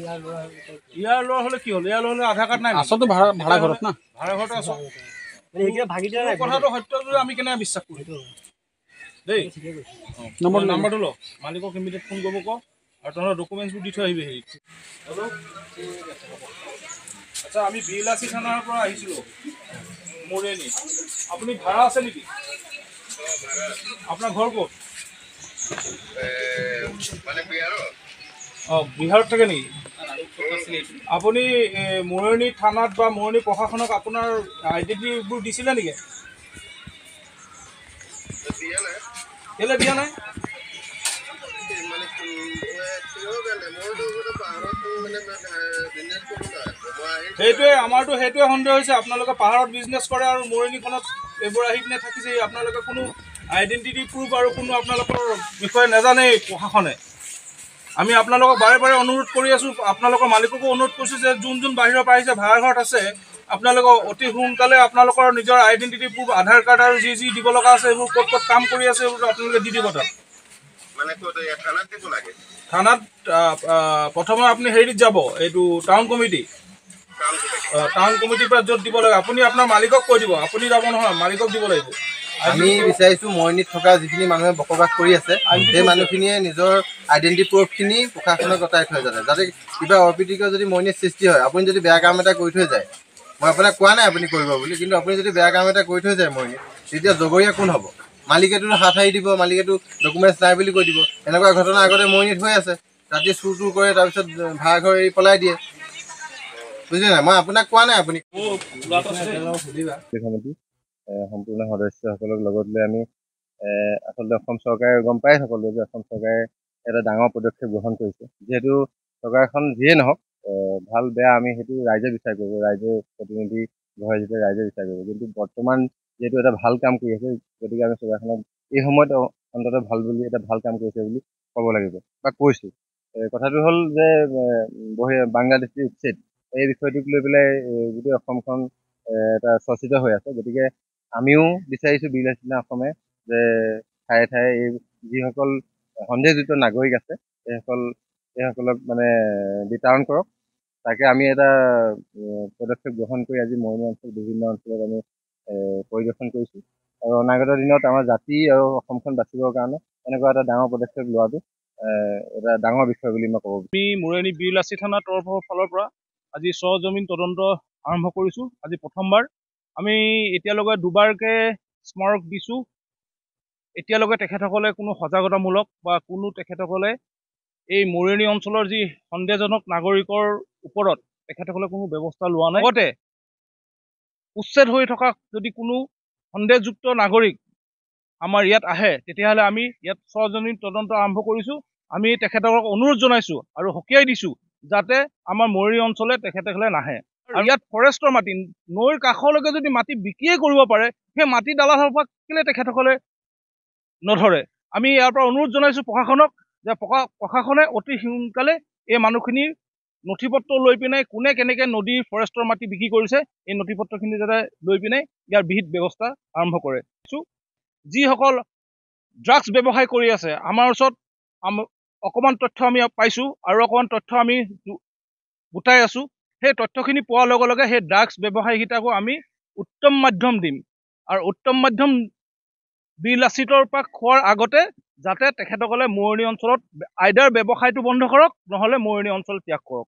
ইয়াৰ লোৱা হলে কি হ'ল? ইয়াৰ হলে আধাৰ কাৰ্ড নাই, আছতো ভাড়া ঘৰত না, ভাড়া ঘৰতে আছো। কথাটো সত্য যদি আমি কেনেকৈ বিশ্বাস কৰিম দেই? নাম্বাৰটো ল, মালিকক ইমিডিয়েট ফোন কৰিব কওক আৰু তহঁতৰ ডকুমেণ্টছবোৰ দি থৈ আহিবি। হেৰি হেল্ল', আচ্ছা আমি বিলাসী থানাৰ পৰা আহিছিলোঁ মৰিয়নি। আপুনি ভাড়া আছে নেকি? আপোনাৰ ঘৰ ক'ত? অঁ, বিহাৰত থাকে নেকি? আপুনি মৰিয়নি থানাত বা মৰিয়নি প্ৰশাসনক আপোনাৰ আইডেণ্টিটিবোৰ দিছিলে নেকি? কেলৈ দিয়া নাই? সেইটোৱে আমাৰতো সেইটোৱে সন্দেহ হৈছে, আপোনালোকে পাহাৰত বিজনেছ কৰে আৰু মৰিয়নিখনত এইবোৰ আহি পিনে থাকিছে। আপোনালোকে কোনো আইডেণ্টিটি প্ৰুফ আৰু কোনো আপোনালোকৰ বিষয়ে নাজানেই প্ৰশাসনে। আমি আপোনালোকক বাৰে বাৰে অনুৰোধ কৰি আছোঁ, আপোনালোকৰ মালিককো অনুৰোধ কৰিছোঁ যে যোন যোন বাহিৰৰ পৰা আহিছে ভাড়া ঘৰত আছে, আপোনালোকক অতি সোনকালে আপোনালোকৰ নিজৰ আইডেণ্টিটি প্ৰুফ, আধাৰ কাৰ্ড আৰু যি যি দিব লগা আছে এইবোৰ ক'ত ক'ত কাম কৰি আছে এইবোৰ আপোনালোকে দি দিব। তাত থানাত প্ৰথমে আপুনি হেৰিত যাব, এইটো টাউন কমিটি। টাউন কমিটিৰ পৰা য'ত দিব লাগে আপুনি আপোনাৰ মালিকক কৈ দিব। আপুনি যাব নহয়, মালিকক দিব লাগিব। আমি বিচাৰিছোঁ মৰিয়নিত থকা যিখিনি মানুহে বসবাস কৰি আছে সেই মানুহখিনিয়ে নিজৰ আইডেণ্টি প্ৰুফখিনি প্ৰশাসনক গতাই থৈ যাতে, যাতে কিবা অপ্ৰীতিকৰ যদি মৰিয়নিত সৃষ্টি হয়, আপুনি যদি বেয়া কাম এটা কৰি থৈ যায়, মই আপোনাক কোৱা নাই আপুনি কৰিব বুলি, কিন্তু আপুনি যদি বেয়া কাম এটা কৰি থৈ যায় মৰিয়নিত, তেতিয়া জগৰীয়া কোন হ'ব? মালিকেতো হাত সাৰি দিব, মালিকেতো ডকুমেণ্টছ নাই বুলি কৈ দিব। এনেকুৱা ঘটনা আগতে মৰিয়নিত হৈ আছে, ৰাতি চুৰ টুৰ কৰে, তাৰপিছত ভাড়া ঘৰ এৰি পলাই দিয়ে। বুজিলে নাই? মই আপোনাক কোৱা নাই, আপুনি সম্পূৰ্ণ সদস্যসকলক লগত লৈ আমি আচলতে অসম চৰকাৰে গম পাই সকলোৱে যে অসম চৰকাৰে এটা ডাঙৰ পদক্ষেপ গ্ৰহণ কৰিছে। যিহেতু চৰকাৰখন যিয়ে নহওক, ভাল বেয়া আমি সেইটো ৰাইজে বিচাৰ কৰিব, ৰাইজে প্ৰতিনিধি গঢ়াই যেতিয়া ৰাইজে বিচাৰ কৰিব। কিন্তু বৰ্তমান যিহেতু এটা ভাল কাম কৰি আছে, গতিকে আমি চৰকাৰখনক এই সময়ত অন্ততঃ ভাল বুলি এটা ভাল কাম কৰিছে বুলি ক'ব লাগিব বা কৈছোঁ। কথাটো হ'ল যে বাংলাদেশী উচ্ছেদ এই বিষয়টোক লৈ পেলাই গোটেই অসমখন এটা চৰ্চিত হৈ আছে। গতিকে আমিও বিচাৰিছোঁ বিলাসী অসমে যে ঠায়ে ঠায়ে এই যিসকল সন্দেহযুক্ত নাগৰিক আছে সেইসকলক মানে বিতাড়ন কৰক। তাকে আমি এটা পদক্ষেপ গ্ৰহণ কৰি আজি মৰিয়নি অঞ্চল বিভিন্ন অঞ্চলত আমি পৰিদৰ্শন কৰিছোঁ আৰু অনাগত দিনত আমাৰ জাতি আৰু অসমখন বাচিবৰ কাৰণে এনেকুৱা এটা ডাঙৰ পদক্ষেপ লোৱাটো এটা ডাঙৰ বিষয় বুলি মই ক'ব বিচাৰোঁ। আমি মৰিয়নি বিলাসী থানাৰ তৰফৰ ফালৰ পৰা আজি সজমিন তদন্ত আৰম্ভ কৰিছোঁ। আজি প্ৰথমবাৰ আমি এতিয়ালৈকে দুবাৰকৈ স্মাৰক দিছোঁ। এতিয়ালৈকে তেখেতসকলে কোনো সজাগতামূলক বা কোনো তেখেতসকলে এই মৰিয়নি অঞ্চলৰ যি সন্দেহজনক নাগৰিকৰ ওপৰত তেখেতসকলে কোনো ব্যৱস্থা লোৱা নাই। লগতে উচ্ছেদ হৈ থকা যদি কোনো সন্দেহযুক্ত নাগৰিক আমাৰ ইয়াত আহে, তেতিয়াহ'লে আমি ইয়াত সজমিন তদন্ত আৰম্ভ কৰিছোঁ। আমি তেখেতসকলক অনুৰোধ জনাইছোঁ আৰু সকীয়াই দিছোঁ যাতে আমাৰ মৰিয়নি অঞ্চলে তেখেতসকলে নাহে। আৰু ইয়াত ফৰেষ্টৰ মাটি, নৈৰ কাষলৈকে যদি মাটি বিক্ৰীয়ে কৰিব পাৰে, সেই মাটি দালালৰ পৰা কেলৈ তেখেতসকলে নধৰে? আমি ইয়াৰ পৰা অনুৰোধ জনাইছোঁ প্ৰশাসনক যে প্ৰশাসনে অতি সোনকালে এই মানুহখিনিৰ নথি পত্ৰ লৈ পিনে কোনে কেনেকৈ নদীৰ ফৰেষ্টৰ মাটি বিক্ৰী কৰিছে এই নথি পত্ৰখিনি যাতে লৈ পিনে ইয়াৰ বিহিত ব্যৱস্থা আৰম্ভ কৰে। যিসকল ড্ৰাগছ ব্যৱসায় কৰি আছে, আমাৰ ওচৰত অকণমান তথ্য আমি পাইছোঁ আৰু অকণমান তথ্য আমি গোটাই আছোঁ। সেই তথ্যখিনি পোৱাৰ লগে লগে সেই ড্ৰাগছ ব্যৱসায়ীকেইটাকো আমি উত্তম মাধ্যম দিম আৰু উত্তম মাধ্যম বিলাসীতৰ পৰা খোৱাৰ আগতে যাতে তেখেতসকলে মৰিয়নি অঞ্চলত আইদাৰ ব্যৱসায়টো বন্ধ কৰক, নহ'লে মৰিয়নি অঞ্চল ত্যাগ কৰক।